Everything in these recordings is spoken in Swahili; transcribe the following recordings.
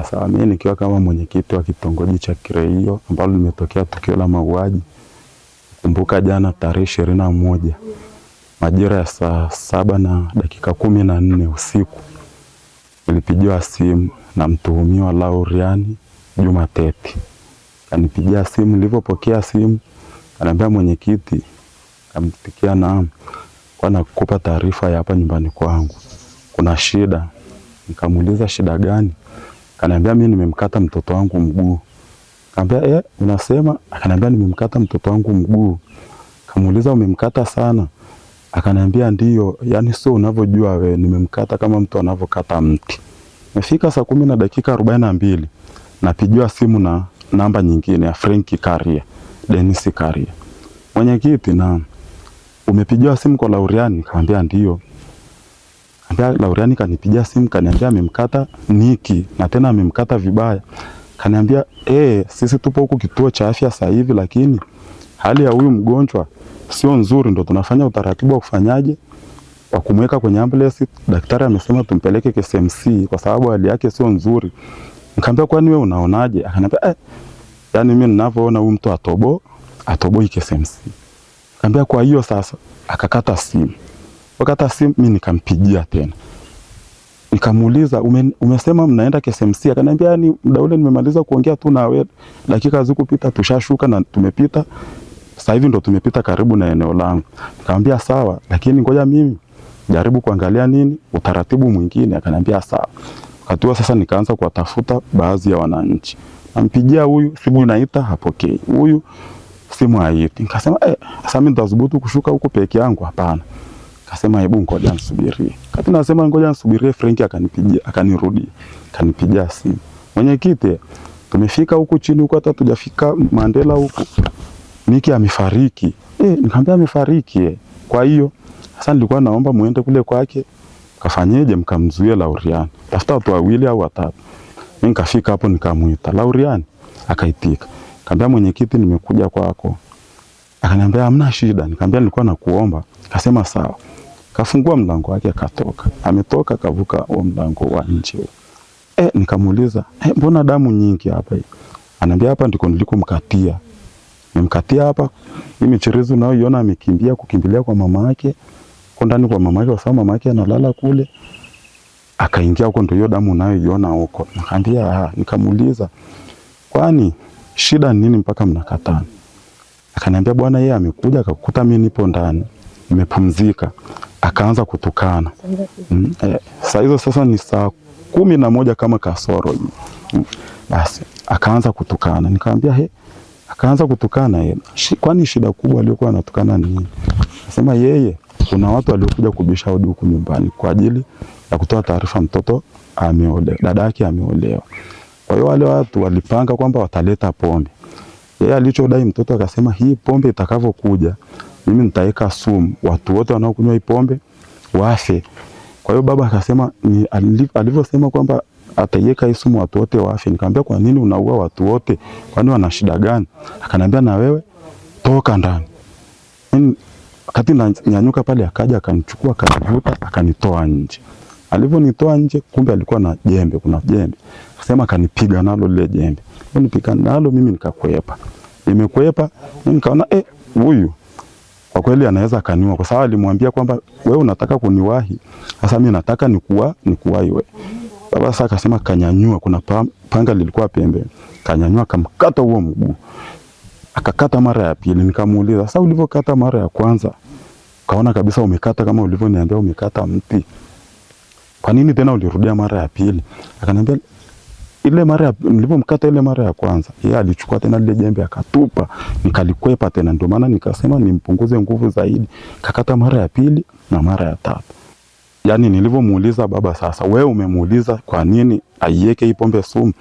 Sasa mimi nikiwa kama mwenyekiti wa kitongoji cha Kireio ambalo limetokea tukio la mauaji. Kumbuka jana tarehe 21 majira ya saa 7:14 usiku nilipigiwa simu na mtuhumiwa Lauriani Juma Teti. Kanipigia simu, nilipopokea simu ananiambia mwenyekiti, kampikia naam, kwa nakupa taarifa ya hapa nyumbani kwangu. Kuna shida. Nikamuuliza shida gani? Akaniambia mimi nimemkata mtoto wangu mguu. Nikamwambia unasema? Akaniambia nimemkata mtoto wangu mguu. Kamuuliza umemkata sana? Akaniambia ndio, yani sio unavyojua wewe, nimemkata kama mtu anavyokata mti. Imefika saa 10:42 napigiwa simu na namba nyingine ya Frank Karia, Dennis Karia. Mwenyekiti, na umepigiwa simu kwa Lauriani? Nikamwambia ndio. Nikamwambia Lauriani kanipigia simu kaniambia amemkata Niki na tena amemkata vibaya. Kaniambia sisi tupo huku kituo cha afya sasa hivi, lakini hali ya huyu mgonjwa sio nzuri, ndo tunafanya utaratibu wa kufanyaje wa kumweka kwenye ambulance. Daktari amesema tumpeleke KCMC kwa sababu hali yake sio nzuri. Nikamwambia kwani wewe unaonaje? Akaniambia yani mimi ninavyoona huyu mtu atoboi KCMC. Nikamwambia kwa hiyo sasa, akakata simu. Wakati simu mimi nikampigia tena. Nikamuuliza umesema mnaenda KCMC? Akaniambia yani muda ule nimemaliza kuongea tu na wewe, dakika zikupita tushashuka na tumepita. Sasa hivi ndo tumepita karibu na eneo langu. Nikamwambia sawa, lakini ngoja mimi jaribu kuangalia nini utaratibu mwingine. Akaniambia sawa. Wakati huo sasa nikaanza kuwatafuta baadhi ya wananchi. Nampigia huyu, simu inaita hapokei. Huyu simu haiti. Nikasema sasa mimi nitadhubutu kushuka huko peke yangu? Hapana. Akasema hebu ngoja nisubirie. Kati nasema ngoja nisubirie, Frank akanipigia, akanipigia simu. Mwenyekiti, tumefika huku chini huko, hata tujafika Mandela huku, Niki amefariki. Nikamwambia amefariki. Kwa hiyo sasa nilikuwa naomba muende kule kwake, kafanyeje mkamzuie Lauriani. Tafuta watu 2 au 3. Mimi nikafika hapo nikamuita Lauriani, akaitika. Nikamwambia mwenyekiti, nimekuja kwako. Akaniambia hamna shida. Nikamwambia nilikuwa nakuomba. Akasema sawa. Kafungua mlango wake akatoka. Ametoka kavuka huo mlango wa nje. Nikamuuliza, mbona damu nyingi hapa hii? Ananiambia hapa ndiko nilikomkatia. Nimemkatia hapa. Hii michirizi unayoiona amekimbia kukimbilia kwa mama yake. Kwa ndani kwa mama yake, kwa sababu mama yake analala kule. Akaingia huko, ndio hiyo damu unayoiona huko. Nikamwambia nikamuuliza, kwani shida nini mpaka mnakatana? Akaniambia bwana, yeye amekuja akakuta mimi nipo ndani nimepumzika, akaanza kutukana. Saa hizo sasa ni saa 11 kama kasoro. Basi akaanza kutukana. Nikamwambia akaanza kutukana kwani shida kubwa aliyokuwa anatukana nini? Nasema yeye kuna watu waliokuja kubisha hodi huku nyumbani kwa ajili ya kutoa taarifa mtoto ameolewa, dada yake ameolewa. Kwa hiyo wale watu walipanga kwamba wataleta pombe. Yeye alichodai mtoto akasema hii pombe itakavyokuja mimi nitaweka sumu, watu wote wanaokunywa hii pombe wafe. Kwa hiyo baba akasema alivyosema kwamba ataiweka hii sumu watu wote wafe. Nikamwambia kwa nini unaua watu wote? Kwani wana shida gani? Akaniambia na wewe toka ndani. Wakati nyanyuka pale akaja akanichukua akanivuta akanitoa nje. Alivyonitoa nje, kumbe alikuwa na jembe, kuna jembe. Akasema akanipiga nalo lile jembe. Nipiga nalo mimi nikakwepa. Nimekwepa, nikaona huyu kwa kweli anaweza kaniua, kwa sababu alimwambia kwamba wewe unataka kuniwahi, sasa mimi nataka nikuwahi wewe. Baba sasa akasema kanyanyua, kuna panga lilikuwa pembe. Kanyanyua akamkata huo mguu. Akakata mara ya pili. Nikamuuliza, sasa ulivyokata mara ya kwanza kaona kabisa umekata kama ulivyoniambia umekata mti, kwa nini tena ulirudia mara ya pili? Akaniambia ile mara nilipomkata ile mara ya kwanza, yeye alichukua tena lile jembe akatupa, nikalikwepa tena. Ndio maana nikasema nimpunguze nguvu zaidi, kakata mara ya pili na mara ya tatu. Yaani nilivyomuuliza baba, sasa wewe umemuuliza kwa nini aiweke hii pombe sumu?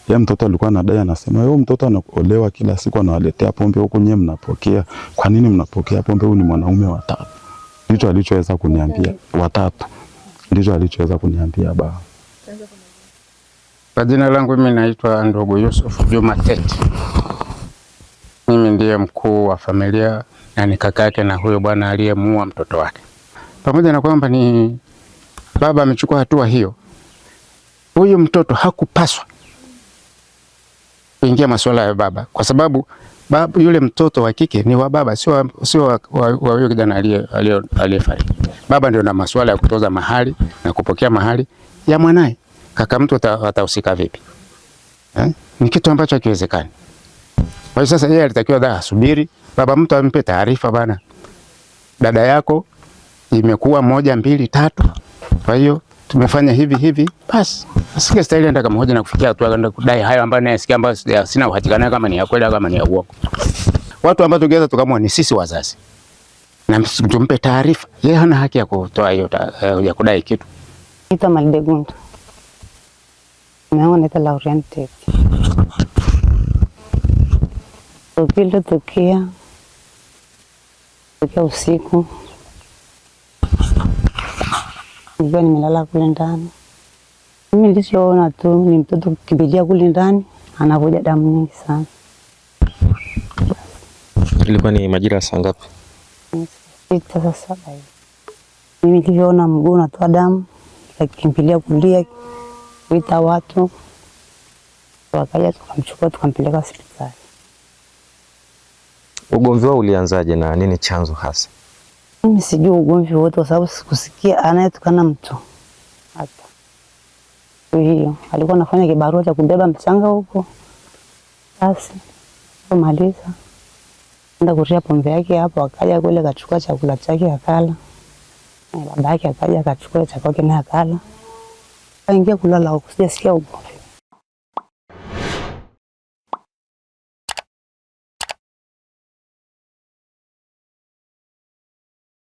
Yeye mtoto alikuwa anadai, anasema wewe mtoto anaolewa kila siku anawaletea pombe huko, nyewe mnapokea. Kwa nini mnapokea pombe? Huyu ni mwanaume wa 3. Ndicho alichoweza kuniambia. Wa 3. Ndicho alichoweza kuniambia baba. Kwa jina langu mimi naitwa ndugu Yusuf Juma Teti. Mimi ndiye mkuu wa familia na ni kaka yake na huyo bwana aliyemuua mtoto wake. Pamoja na kwamba ni baba amechukua hatua hiyo, huyu mtoto hakupaswa kuingia masuala ya baba, kwa sababu baba yule mtoto wa kike ni wa baba, sio wa yule kijana aliyefariki. Baba ndio na masuala ya kutoza mahari na kupokea mahari ya mwanae. Kaka mtu atahusika vipi? Ni kitu ambacho hakiwezekani. Kwa hiyo sasa yeye alitakiwa asubiri baba mtu ampe taarifa, bana, dada yako imekuwa 1 2 3, kwa hiyo tumefanya hivi basi. Asikia stahili enda kama hoja na kufikia hatua kwenda kudai hayo ambayo nayasikia, ambayo sina uhakika nayo kama ni ya kweli au kama ni ya uongo. Watu ambao tungeweza tukamua ni sisi wazazi, na tumpe taarifa. Yeye hana haki ya kutoa hiyo ya kudai kitu. Ita Maldegundu. Naona ita Laurenti. Tukio tukia usiku. Nilikuwa nimelala kule ndani. Mimi nilichoona tu ni mtoto kukimbilia kule ndani, anavuja damu nyingi sana. Ilikuwa ni majira saa ngapi? Sasa 7 hivi. Mimi niliona mguu unatoa damu, nikakimbilia kulia kuita watu. Wakaja tukamchukua tukampeleka hospitali. Ugomvi wao ulianzaje na nini chanzo hasa? Mimi sijui ugomvi wote kwa sababu sikusikia anayetukana mtu. Hata hiyo alikuwa anafanya kibarua cha kubeba mchanga huko. Basi kumaliza ndio kuria pombe yake hapo, akaja kule akachukua chakula chake akala. Baba yake akaja akachukua chakula chake na akala. Kaingia kulala huko, sijasikia ugomvi.